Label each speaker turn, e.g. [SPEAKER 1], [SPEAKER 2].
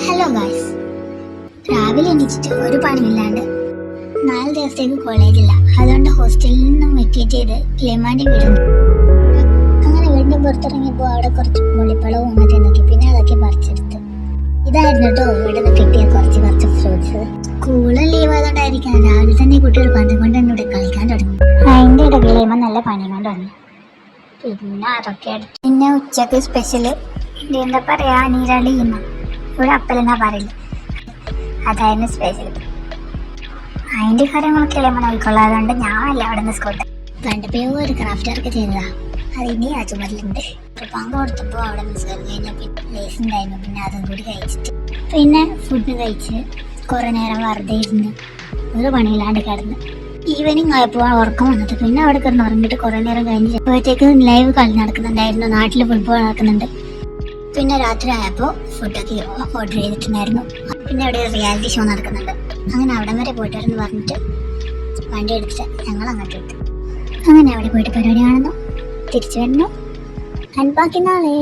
[SPEAKER 1] Hello guys, രാവിലെ എണീച്ചിട്ട് ഒരു പണിയില്ലാണ്ട് 4 ദിവസത്തേക്ക് കോളേജില്ല. അതുകൊണ്ട് ഹോസ്റ്റലിൽ നിന്നും വെക്കേറ്റ് ചെയ്ത് ക്ലെമാൻ്റെ വീടുണ്ട്. അങ്ങനെ വീടിൻ്റെ പുറത്തിറങ്ങിയപ്പോൾ അവിടെ കുറച്ച് മുള്ളിപ്പഴവും അങ്ങനത്തെ നോക്കി, പിന്നെ അതൊക്കെ പറിച്ചെടുത്ത്. ഇതായിരുന്നു കേട്ടോ ഇവിടെ നിന്ന് കിട്ടിയ കുറച്ച് ഫ്രൂട്ട്സ്. സ്കൂള് ലീവ് ആയതുകൊണ്ടായിരിക്കാം രാവിലെ തന്നെ കുട്ടികൾ പന്തും കൊണ്ട് എന്നോട് കളിക്കാൻ തുടങ്ങി. അതിൻ്റെ ഇടയ്ക്ക് ക്ലെമ നല്ല പണി കൊണ്ട് വന്നു. പിന്നെ അതൊക്കെ എടുത്തു. പിന്നെ ഉച്ചക്ക് സ്പെഷ്യല് എന്താ പറയാ, നീരാളി ഇന്ന് ഇവിടെ അപ്പലെന്നാ പറയില്ല, അതായിരുന്നു സ്പെഷ്യൽ. അതിൻ്റെ കാര്യങ്ങളൊക്കെ ഇളമ നോക്കിക്കൊള്ളാതുകൊണ്ട് ഞാനല്ല അവിടെ നിന്ന് സ്കൂട്ട് കണ്ടപ്പോ ഒരു ക്രാഫ്റ്റ് വർക്ക് ചെയ്തതാ. അത് ഇനി ആ ചുമരിലുണ്ട്. പങ്ക് കൊടുത്തപ്പോൾ അവിടെ നിസ്കാരം കഴിഞ്ഞാൽ പിന്നെ ലേസ് ഉണ്ടായിരുന്നു. പിന്നെ അതും കൂടി കഴിച്ചിട്ട് പിന്നെ ഫുഡ് കഴിച്ച് കുറേ നേരം വെറുതെ ഇരുന്ന് ഒരു പണിയില്ലാണ്ട് കിടന്ന് ഈവനിങ് ആയപ്പോൾ ഉറക്കം വന്നത്. പിന്നെ അവിടെ കിടന്ന് ഉറങ്ങിയിട്ട് കുറേ നേരം കഴിഞ്ഞ് അപ്പോഴത്തേക്ക് ലൈവ് കളി നടക്കുന്നുണ്ടായിരുന്നു. നാട്ടിൽ ഫുട്ബോൾ നടക്കുന്നുണ്ട്. പിന്നെ രാത്രി ആയപ്പോൾ ഫുഡൊക്കെ ഓർഡർ ചെയ്തിട്ടുണ്ടായിരുന്നു. പിന്നെ അവിടെ റിയാലിറ്റി ഷോ നടക്കുന്നുണ്ട്. അങ്ങനെ അവിടെ വരെ പോയിട്ടായിരുന്നു പറഞ്ഞിട്ട് വണ്ടി എടുത്തിട്ട് ഞങ്ങൾ അങ്ങോട്ട് വിട്ടു. അങ്ങനെ അവിടെ പോയിട്ട് പരിപാടി കാണുന്നു, തിരിച്ചു വരുന്നു. ബാക്കി നാളെ